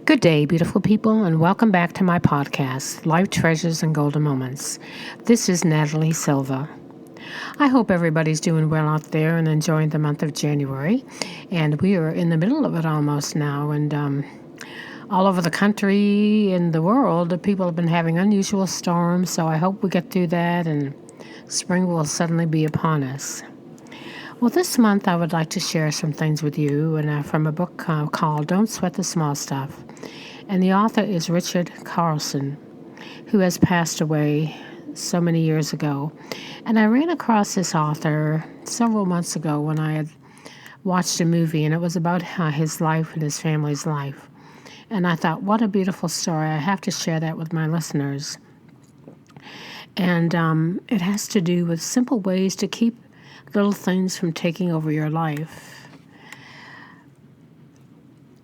Good day, beautiful people, and welcome back to my podcast, Life Treasures and Golden Moments. This is Natalie Silva. I hope everybody's doing well out there and enjoying the month of January. And we are in the middle of it almost now, and all over the country and the world, the people have been having unusual storms, so I hope we get through that and spring will suddenly be upon us. Well, this month I would like to share some things with you and from a book called Don't Sweat the Small Stuff. And the author is Richard Carlson, who has passed away so many years ago. And I ran across this author several months ago when I had watched a movie, and it was about his life and his family's life. And I thought, what a beautiful story. I have to share that with my listeners. And it has to do with simple ways to keep little things from taking over your life.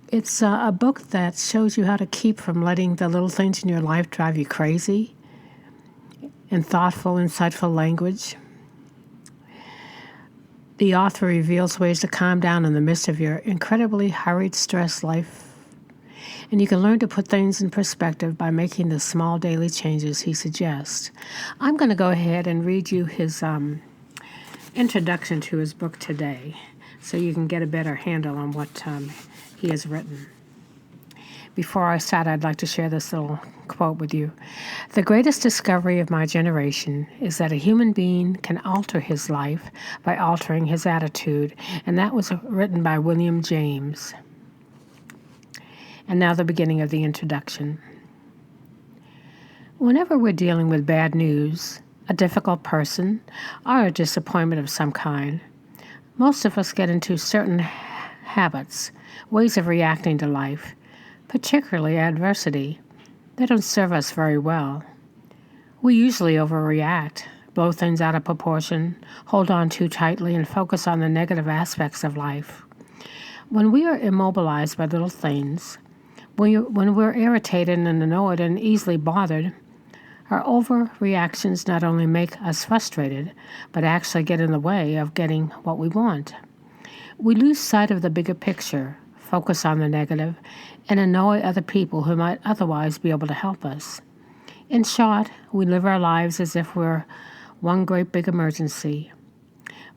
It's a book that shows you how to keep from letting the little things in your life drive you crazy, in thoughtful, insightful language. The author reveals ways to calm down in the midst of your incredibly hurried, stressed life. And you can learn to put things in perspective by making the small daily changes he suggests. I'm going to go ahead and read you his introduction to his book today so you can get a better handle on what he has written. Before I start, I'd like to share this little quote with you. The greatest discovery of my generation is that a human being can alter his life by altering his attitude, and that was written by William James. And now the beginning of the introduction. Whenever we're dealing with bad news, a difficult person, or a disappointment of some kind, most of us get into certain habits, ways of reacting to life, particularly adversity. They don't serve us very well. We usually overreact, blow things out of proportion, hold on too tightly, and focus on the negative aspects of life. When we are immobilized by little things, when we're irritated and annoyed and easily bothered, our overreactions not only make us frustrated, but actually get in the way of getting what we want. We lose sight of the bigger picture, focus on the negative, and annoy other people who might otherwise be able to help us. In short, we live our lives as if we're one great big emergency.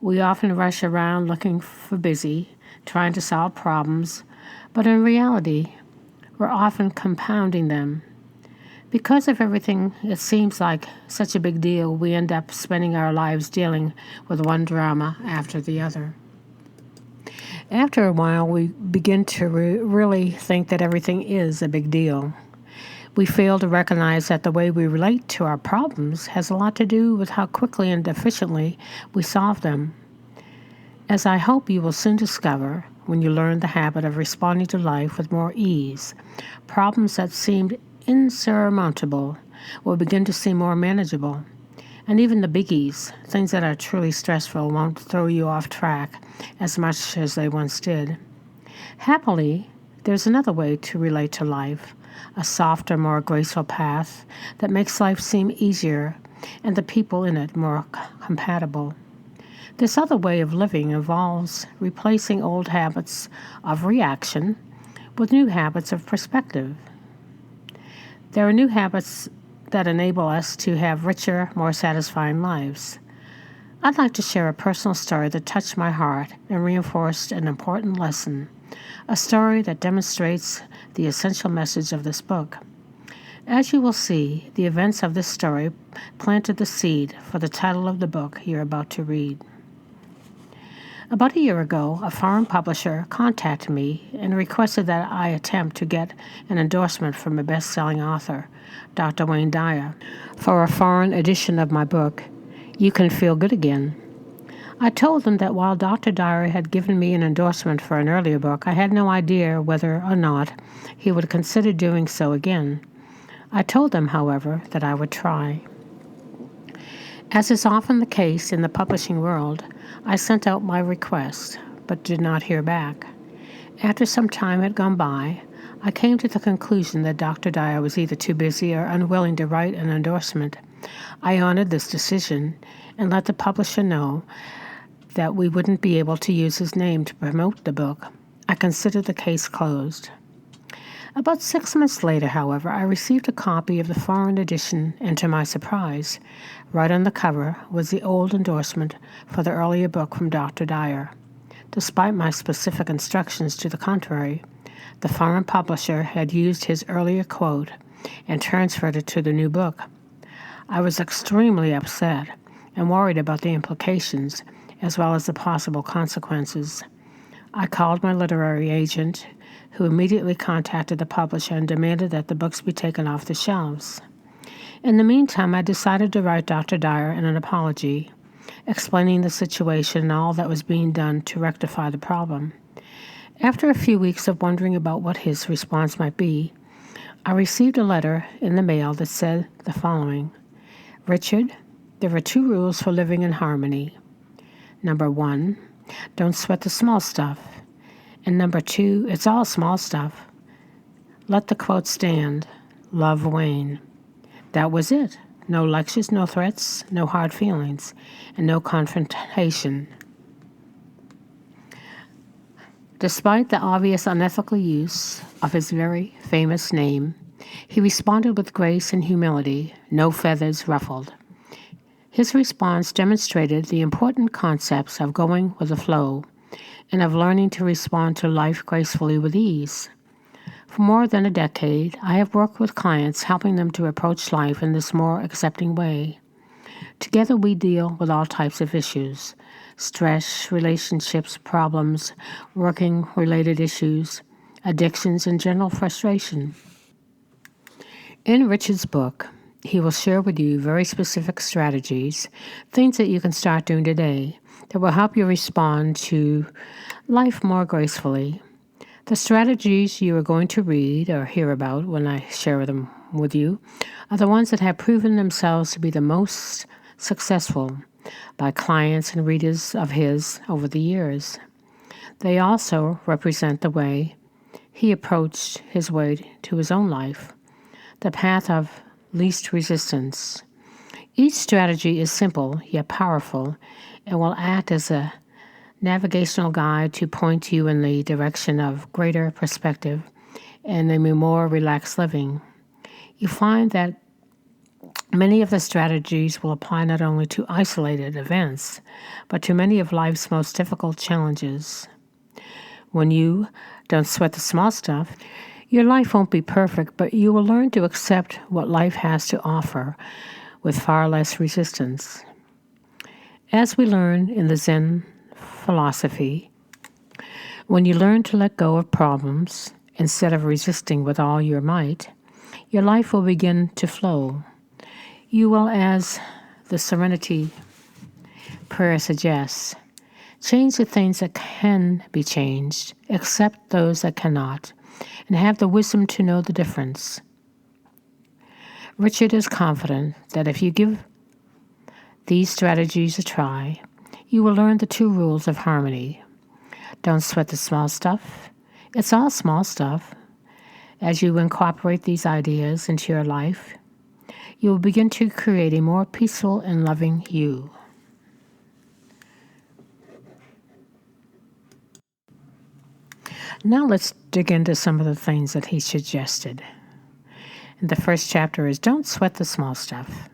We often rush around looking for busy, trying to solve problems, but in reality, we're often compounding them. Because of everything, it seems like such a big deal, we end up spending our lives dealing with one drama after the other. After a while, we begin to really think that everything is a big deal. We fail to recognize that the way we relate to our problems has a lot to do with how quickly and efficiently we solve them. As I hope you will soon discover, when you learn the habit of responding to life with more ease, problems that seemed insurmountable will begin to seem more manageable. And even the biggies, things that are truly stressful, won't throw you off track as much as they once did. Happily, there's another way to relate to life, a softer, more graceful path that makes life seem easier and the people in it more compatible. This other way of living involves replacing old habits of reaction with new habits of perspective. There are new habits that enable us to have richer, more satisfying lives. I'd like to share a personal story that touched my heart and reinforced an important lesson, a story that demonstrates the essential message of this book. As you will see, the events of this story planted the seed for the title of the book you're about to read. About a year ago, a foreign publisher contacted me and requested that I attempt to get an endorsement from a best-selling author, Dr. Wayne Dyer, for a foreign edition of my book, You Can Feel Good Again. I told them that while Dr. Dyer had given me an endorsement for an earlier book, I had no idea whether or not he would consider doing so again. I told them, however, that I would try. As is often the case in the publishing world, I sent out my request, but did not hear back. After some time had gone by, I came to the conclusion that Dr. Dyer was either too busy or unwilling to write an endorsement. I honored this decision and let the publisher know that we wouldn't be able to use his name to promote the book. I considered the case closed. About 6 months later, however, I received a copy of the foreign edition, and to my surprise, right on the cover was the old endorsement for the earlier book from Dr. Dyer. Despite my specific instructions to the contrary, the foreign publisher had used his earlier quote and transferred it to the new book. I was extremely upset and worried about the implications as well as the possible consequences. I called my literary agent, who immediately contacted the publisher and demanded that the books be taken off the shelves. In the meantime, I decided to write Dr. Dyer an apology, explaining the situation and all that was being done to rectify the problem. After a few weeks of wondering about what his response might be, I received a letter in the mail that said the following: Richard, there are 2 rules for living in harmony. Number 1, don't sweat the small stuff. And number 2, it's all small stuff. Let the quote stand. Love, Wayne. That was it. No lectures, no threats, no hard feelings, and no confrontation. Despite the obvious unethical use of his very famous name, he responded with grace and humility, no feathers ruffled. His response demonstrated the important concepts of going with the flow and of learning to respond to life gracefully with ease. For more than a decade, I have worked with clients, helping them to approach life in this more accepting way. Together we deal with all types of issues: stress, relationships, problems, working-related issues, addictions, and general frustration. In Richard's book, he will share with you very specific strategies, things that you can start doing today that will help you respond to life more gracefully. The strategies you are going to read or hear about when I share them with you are the ones that have proven themselves to be the most successful by clients and readers of his over the years. They also represent the way he approached his way to his own life, the path of least resistance. Each strategy is simple yet powerful and will act as a navigational guide to point you in the direction of greater perspective and a more relaxed living. You find that many of the strategies will apply not only to isolated events, but to many of life's most difficult challenges. When you don't sweat the small stuff, your life won't be perfect, but you will learn to accept what life has to offer with far less resistance. As we learn in the Zen philosophy, when you learn to let go of problems instead of resisting with all your might, your life will begin to flow. You will, as the Serenity Prayer suggests, change the things that can be changed, accept those that cannot, and have the wisdom to know the difference. Richard is confident that if you give these strategies a try, you will learn the 2 rules of harmony. Don't sweat the small stuff. It's all small stuff. As you incorporate these ideas into your life, you will begin to create a more peaceful and loving you. Now let's dig into some of the things that he suggested. And the first chapter is don't sweat the small stuff.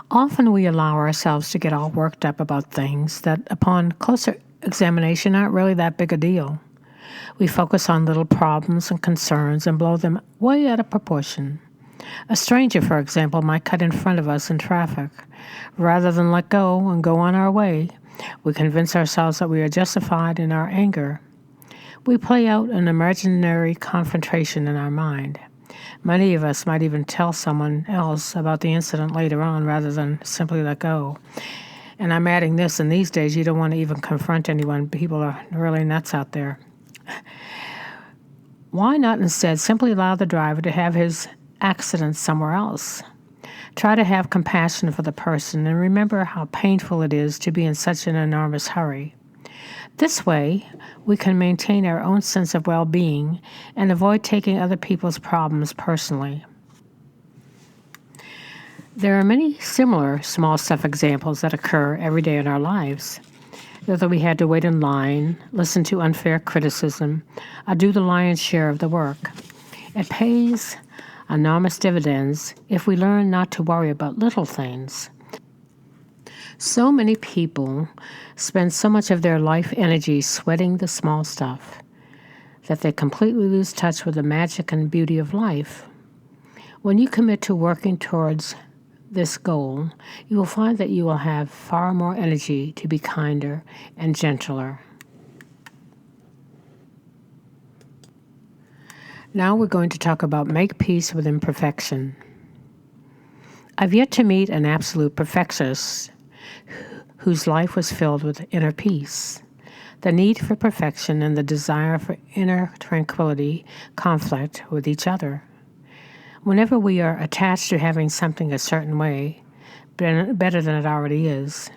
Often we allow ourselves to get all worked up about things that, upon closer examination, aren't really that big a deal. We focus on little problems and concerns and blow them way out of proportion. A stranger, for example, might cut in front of us in traffic. Rather than let go and go on our way, we convince ourselves that we are justified in our anger. We play out an imaginary confrontation in our mind. Many of us might even tell someone else about the incident later on rather than simply let go. And I'm adding this, in these days you don't want to even confront anyone. People are really nuts out there. Why not instead simply allow the driver to have his accident somewhere else? Try to have compassion for the person and remember how painful it is to be in such an enormous hurry. This way, we can maintain our own sense of well-being and avoid taking other people's problems personally. There are many similar small stuff examples that occur every day in our lives. whether we had to wait in line, listen to unfair criticism, or do the lion's share of the work. It pays enormous dividends if we learn not to worry about little things. So many people spend so much of their life energy sweating the small stuff that they completely lose touch with the magic and beauty of life. When you commit to working towards this goal, you will find that you will have far more energy to be kinder and gentler. Now we're going to talk about make peace with imperfection. I've yet to meet an absolute perfectionist whose life was filled with inner peace. The need for perfection and the desire for inner tranquility conflict with each other. Whenever we are attached to having something a certain way, better than it already is,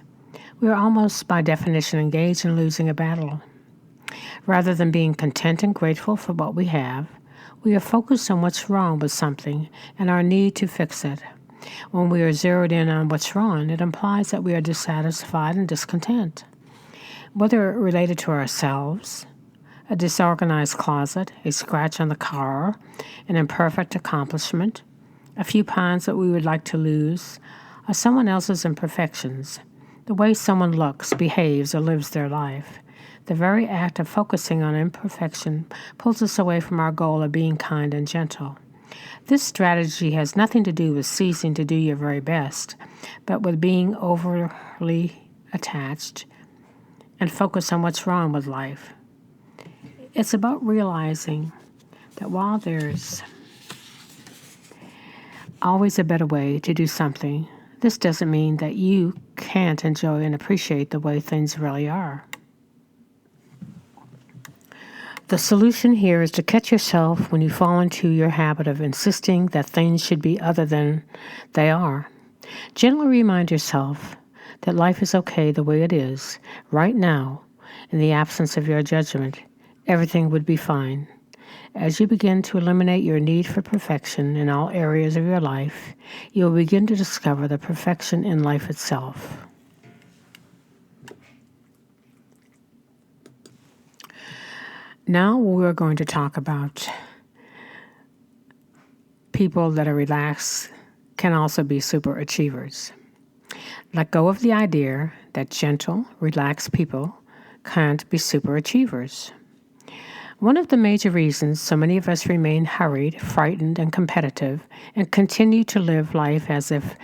we are almost by definition engaged in losing a battle. Rather than being content and grateful for what we have, we are focused on what's wrong with something and our need to fix it. When we are zeroed in on what's wrong, it implies that we are dissatisfied and discontent. Whether related to ourselves, a disorganized closet, a scratch on the car, an imperfect accomplishment, a few pounds that we would like to lose, or someone else's imperfections, the way someone looks, behaves, or lives their life. The very act of focusing on imperfection pulls us away from our goal of being kind and gentle. This strategy has nothing to do with ceasing to do your very best, but with being overly attached and focused on what's wrong with life. It's about realizing that while there's always a better way to do something, this doesn't mean that you can't enjoy and appreciate the way things really are. The solution here is to catch yourself when you fall into your habit of insisting that things should be other than they are. Gently remind yourself that life is okay the way it is, right now, in the absence of your judgment. Everything would be fine. As you begin to eliminate your need for perfection in all areas of your life, you will begin to discover the perfection in life itself. Now we're going to talk about people that are relaxed can also be super achievers. Let go of the idea that gentle, relaxed people can't be super achievers. One of the major reasons so many of us remain hurried, frightened, and competitive and continue to live life as if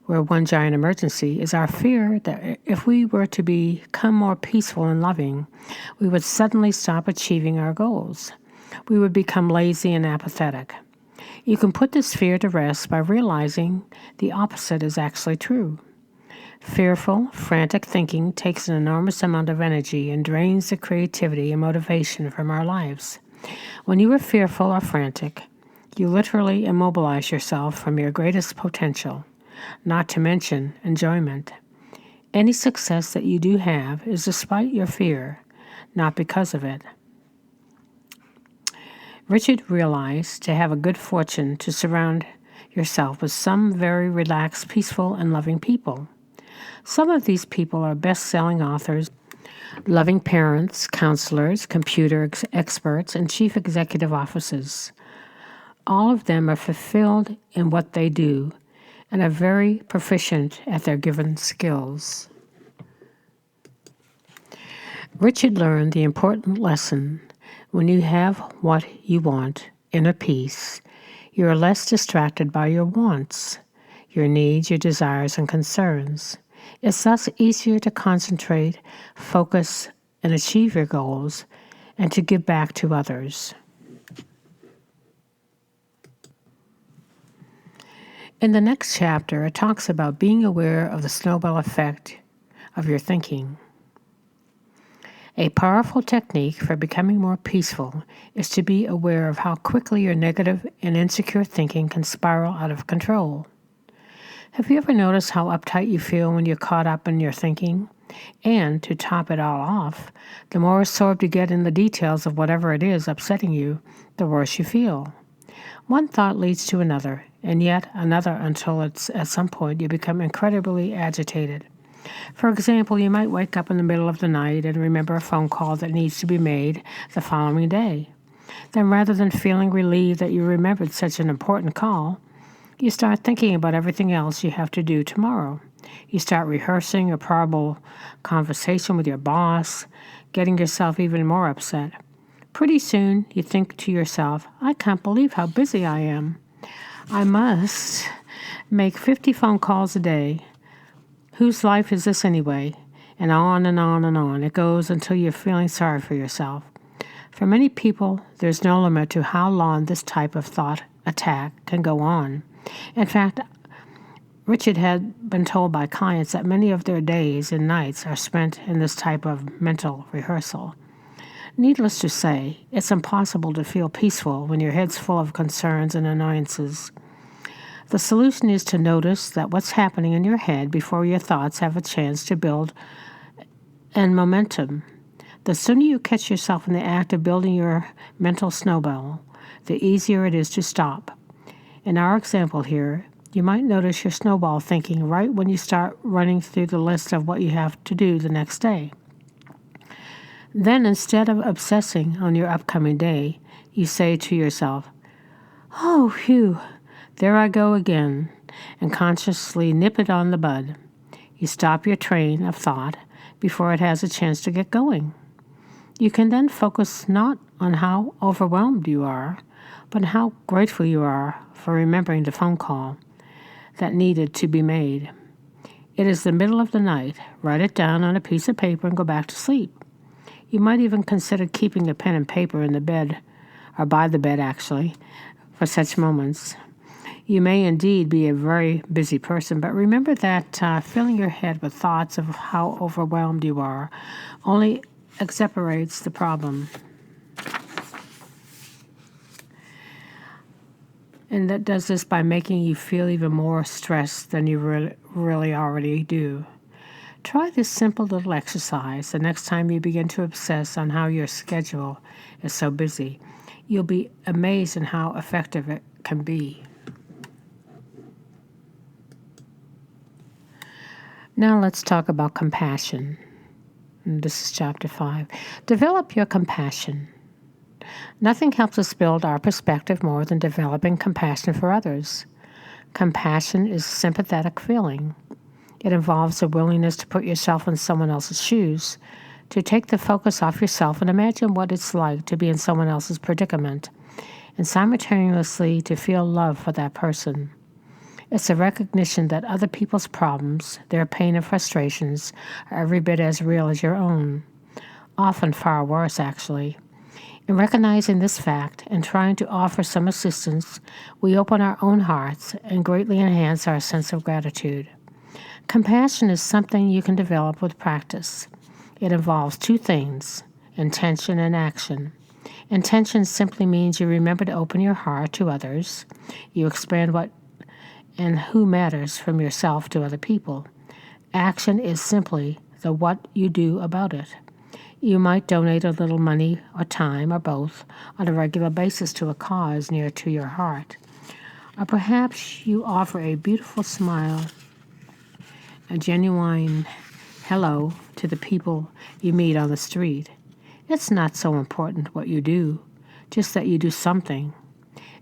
we're one giant emergency is our fear that if we were to become more peaceful and loving, we would suddenly stop achieving our goals. We would become lazy and apathetic. You can put this fear to rest by realizing the opposite is actually true. Fearful, frantic thinking takes an enormous amount of energy and drains the creativity and motivation from our lives. When you are fearful or frantic, you literally immobilize yourself from your greatest potential, not to mention enjoyment. Any success that you do have is despite your fear, not because of it. Richard realized to have a good fortune to surround yourself with some very relaxed, peaceful, and loving people. Some of these people are best-selling authors, loving parents, counselors, computer experts, and chief executive officers. All of them are fulfilled in what they do and are very proficient at their given skills. Richard learned the important lesson: when you have what you want, inner peace, you are less distracted by your wants, your needs, your desires, and concerns. It's thus easier to concentrate, focus, and achieve your goals, and to give back to others. In the next chapter, it talks about being aware of the snowball effect of your thinking. A powerful technique for becoming more peaceful is to be aware of how quickly your negative and insecure thinking can spiral out of control. Have you ever noticed how uptight you feel when you're caught up in your thinking? And, to top it all off, the more absorbed you get in the details of whatever it is upsetting you, the worse you feel. One thought leads to another, and yet another until at some point you become incredibly agitated. For example, you might wake up in the middle of the night and remember a phone call that needs to be made the following day. Then rather than feeling relieved that you remembered such an important call, you start thinking about everything else you have to do tomorrow. You start rehearsing a probable conversation with your boss, getting yourself even more upset. Pretty soon, you think to yourself, I can't believe how busy I am. I must make 50 phone calls a day. Whose life is this anyway? And on and on and on. It goes until you're feeling sorry for yourself. For many people, there's no limit to how long this type of thought attack can go on. In fact, Richard had been told by clients that many of their days and nights are spent in this type of mental rehearsal. Needless to say, it's impossible to feel peaceful when your head's full of concerns and annoyances. The solution is to notice that what's happening in your head before your thoughts have a chance to build and momentum. The sooner you catch yourself in the act of building your mental snowball, the easier it is to stop. In our example here, you might notice your snowball thinking right when you start running through the list of what you have to do the next day. Then instead of obsessing on your upcoming day, you say to yourself, oh, phew, there I go again, and consciously nip it on the bud. You stop your train of thought before it has a chance to get going. You can then focus not on how overwhelmed you are, but how grateful you are for remembering the phone call that needed to be made. It is the middle of the night. Write it down on a piece of paper and go back to sleep. You might even consider keeping a pen and paper in the bed, or by the bed actually, for such moments. You may indeed be a very busy person, but remember that filling your head with thoughts of how overwhelmed you are only exacerbates the problem. And that does this by making you feel even more stressed than you really already do. Try this simple little exercise the next time you begin to obsess on how your schedule is so busy. You'll be amazed at how effective it can be. Now let's talk about compassion. And this is chapter 5. Develop your compassion. Nothing helps us build our perspective more than developing compassion for others. Compassion is a sympathetic feeling. It involves a willingness to put yourself in someone else's shoes, to take the focus off yourself and imagine what it's like to be in someone else's predicament, and simultaneously to feel love for that person. It's a recognition that other people's problems, their pain and frustrations, are every bit as real as your own, often far worse, actually. In recognizing this fact and trying to offer some assistance, we open our own hearts and greatly enhance our sense of gratitude. Compassion is something you can develop with practice. It involves two things, intention and action. Intention simply means you remember to open your heart to others. You expand what and who matters from yourself to other people. Action is simply the what you do about it. You might donate a little money or time or both on a regular basis to a cause near to your heart. Or perhaps you offer a beautiful smile, a genuine hello to the people you meet on the street. It's not so important what you do, just that you do something.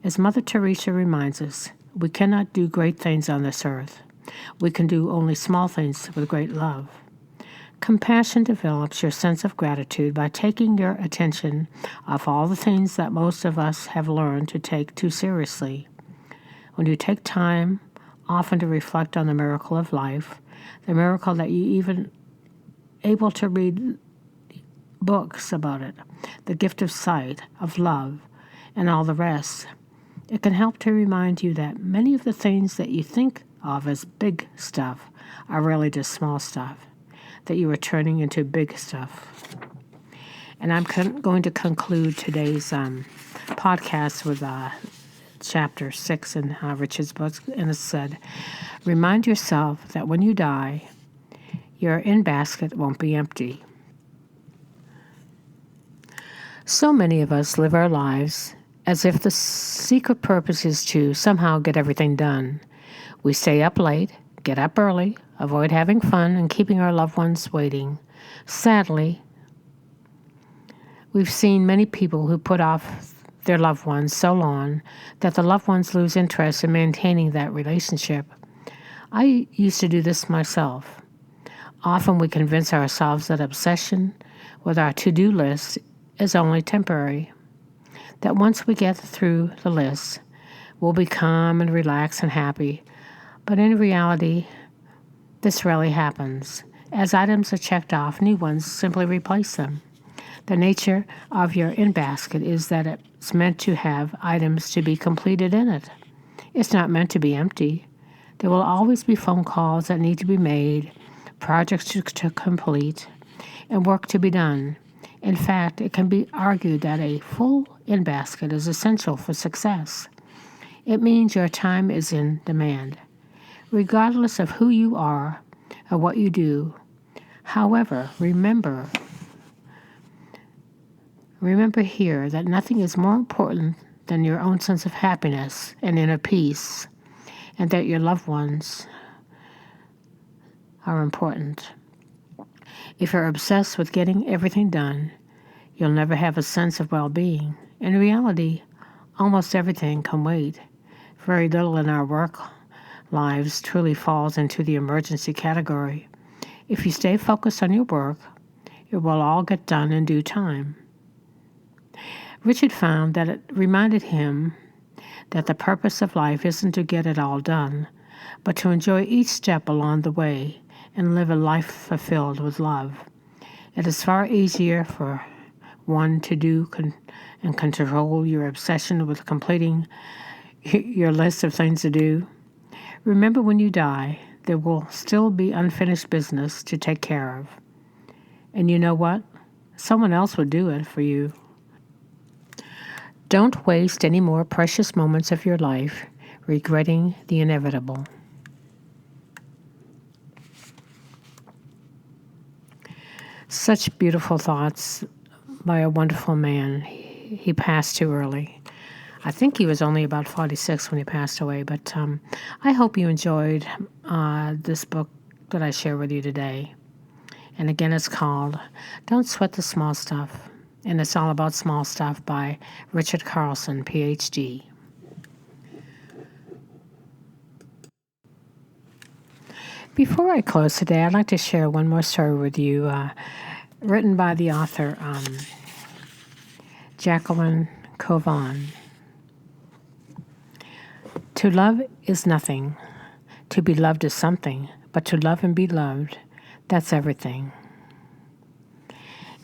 As Mother Teresa reminds us, we cannot do great things on this earth. We can do only small things with great love. Compassion develops your sense of gratitude by taking your attention off all the things that most of us have learned to take too seriously. When you take time often to reflect on the miracle of life, the miracle that you even able to read books about it, the gift of sight, of love, and all the rest, it can help to remind you that many of the things that you think of as big stuff are really just small stuff, that you are turning into big stuff. And I'm going to conclude today's podcast with chapter 6 in Richard's book, and it said, remind yourself that when you die, your in-basket won't be empty. So many of us live our lives as if the secret purpose is to somehow get everything done. We stay up late, get up early, avoid having fun, and keeping our loved ones waiting. Sadly, we've seen many people who put off their loved ones so long that the loved ones lose interest in maintaining that relationship. I used to do this myself. Often we convince ourselves that obsession with our to-do list is only temporary, that once we get through the list, we'll be calm and relaxed and happy. But in reality, this rarely happens. As items are checked off, new ones simply replace them. The nature of your in-basket is that it's meant to have items to be completed in it. It's not meant to be empty. There will always be phone calls that need to be made, projects to complete, and work to be done. In fact, it can be argued that a full in-basket is essential for success. It means your time is in demand, regardless of who you are or what you do. However, remember here that nothing is more important than your own sense of happiness and inner peace, and that your loved ones are important. If you're obsessed with getting everything done, you'll never have a sense of well-being. In reality, almost everything can wait. Very little in our work lives truly falls into the emergency category. If you stay focused on your work, it will all get done in due time. Richard found that it reminded him that the purpose of life isn't to get it all done, but to enjoy each step along the way and live a life fulfilled with love. It is far easier for one to do and control your obsession with completing your list of things to do. Remember, when you die, there will still be unfinished business to take care of. And you know what? Someone else will do it for you. Don't waste any more precious moments of your life regretting the inevitable. Such beautiful thoughts by a wonderful man. He passed too early. I think he was only about 46 when he passed away, but I hope you enjoyed this book that I share with you today. And again, it's called Don't Sweat the Small Stuff, and it's all about small stuff by Richard Carlson, Ph.D. Before I close today, I'd like to share one more story with you, written by the author Jacqueline Covan. To love is nothing. To be loved is something. But to love and be loved, that's everything.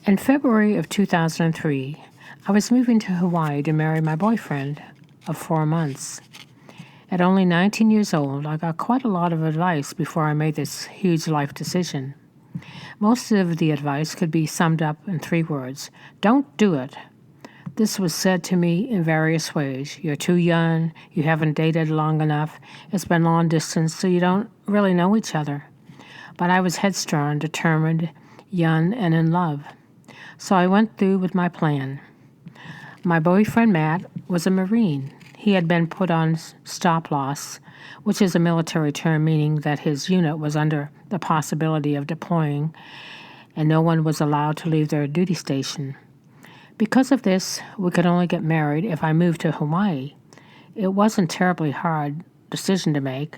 In February of 2003, I was moving to Hawaii to marry my boyfriend of 4 months. At only 19 years old, I got quite a lot of advice before I made this huge life decision. Most of the advice could be summed up in 3 words. Don't do it. This was said to me in various ways. You're too young, you haven't dated long enough, it's been long distance, so you don't really know each other. But I was headstrong, determined, young, and in love. So I went through with my plan. My boyfriend, Matt, was a Marine. He had been put on stop-loss, which is a military term meaning that his unit was under the possibility of deploying, and no one was allowed to leave their duty station. Because of this, we could only get married if I moved to Hawaii. It wasn't a terribly hard decision to make.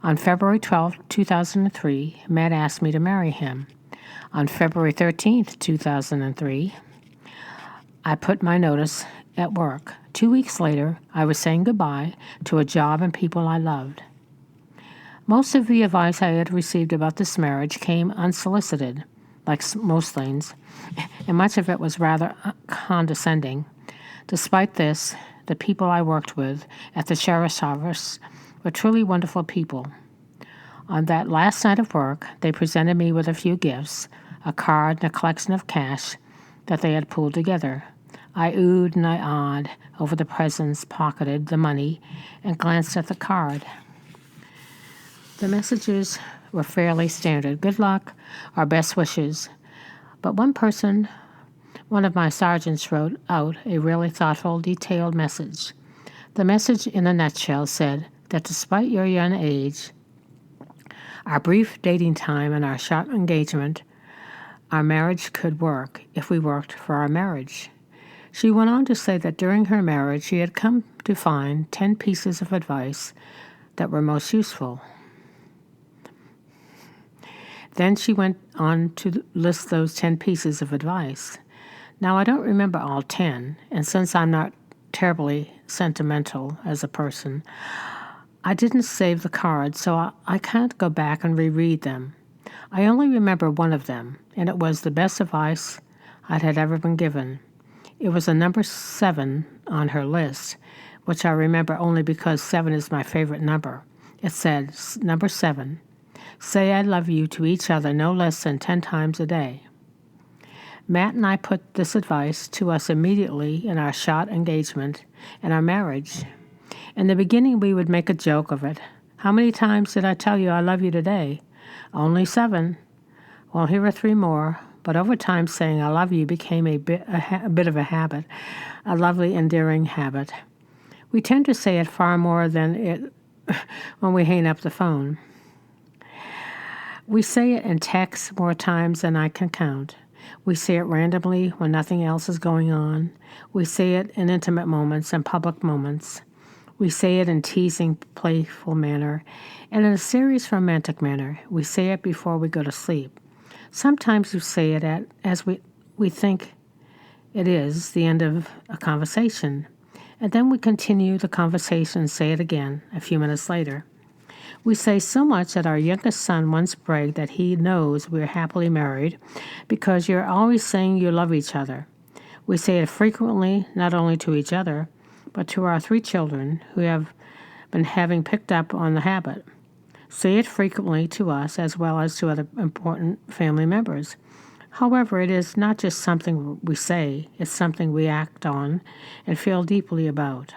On February 12, 2003, Matt asked me to marry him. On February 13, 2003, I put my notice at work. 2 weeks later, I was saying goodbye to a job and people I loved. Most of the advice I had received about this marriage came unsolicited, like most things, and much of it was rather condescending. Despite this, the people I worked with at the sheriff's office were truly wonderful people. On that last night of work, they presented me with a few gifts, a card and a collection of cash that they had pulled together. I oohed and I awed over the presents, pocketed the money, and glanced at the card. The messages were fairly standard. Good luck, our best wishes. But one of my sergeants wrote out a really thoughtful, detailed message. The message in a nutshell said that despite your young age, Our brief dating time and our short engagement, our marriage could work if we worked for our marriage. She went on to say that during her marriage she had come to find 10 pieces of advice that were most useful. Then she went on to list those 10 pieces of advice. Now, I don't remember all 10, and since I'm not terribly sentimental as a person, I didn't save the cards, so I can't go back and reread them. I only remember one of them, and it was the best advice I had ever been given. It was a number 7 on her list, which I remember only because 7 is my favorite number. It said, number 7, say I love you to each other no less than 10 times a day. Matt and I put this advice to us immediately in our short engagement and our marriage. In the beginning, we would make a joke of it. How many times did I tell you I love you today? Only 7. Well, here are 3 more. But over time, saying I love you became a bit of a habit, a lovely, endearing habit. We tend to say it far more than it when we hang up the phone. We say it in text more times than I can count. We say it randomly when nothing else is going on. We say it in intimate moments and public moments. We say it in teasing, playful manner, and in a serious, romantic manner. We say it before we go to sleep. Sometimes we say it as we think it is the end of a conversation, and then we continue the conversation and say it again a few minutes later. We say so much that our youngest son once bragged that he knows we're happily married because you're always saying you love each other. We say it frequently, not only to each other, but to our 3 children who have been having picked up on the habit. Say it frequently to us as well as to other important family members. However, it is not just something we say, it's something we act on and feel deeply about.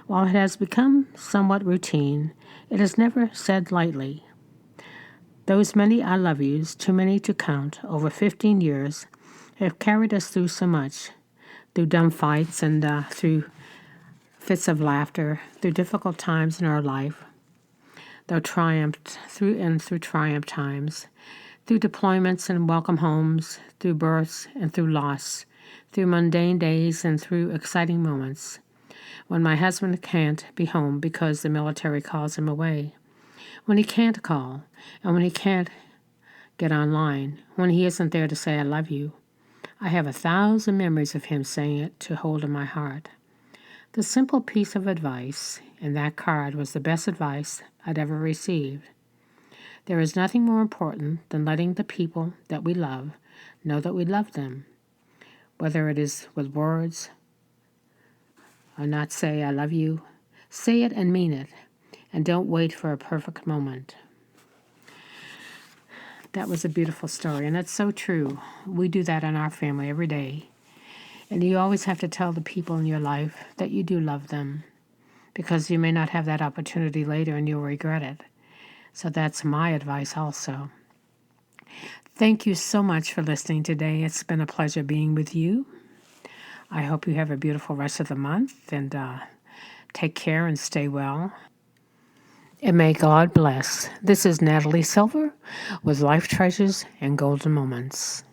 While it has become somewhat routine, it is never said lightly. Those many I love yous, too many to count, over 15 years, have carried us through so much, through dumb fights and through fits of laughter, through difficult times in our life, through triumph times, through deployments and welcome homes, through births and through loss, through mundane days and through exciting moments. When my husband can't be home because the military calls him away, when he can't call, and when he can't get online, when he isn't there to say I love you, I have 1,000 memories of him saying it to hold in my heart. The simple piece of advice in that card was the best advice I'd ever received. There is nothing more important than letting the people that we love know that we love them, whether it is with words or not. Say I love you. Say it and mean it, and don't wait for a perfect moment. That was a beautiful story, and it's so true. We do that in our family every day. And you always have to tell the people in your life that you do love them, because you may not have that opportunity later and you'll regret it. So that's my advice also. Thank you so much for listening today. It's been a pleasure being with you. I hope you have a beautiful rest of the month, and take care and stay well. And may God bless. This is Natalie Silver with Life Treasures and Golden Moments.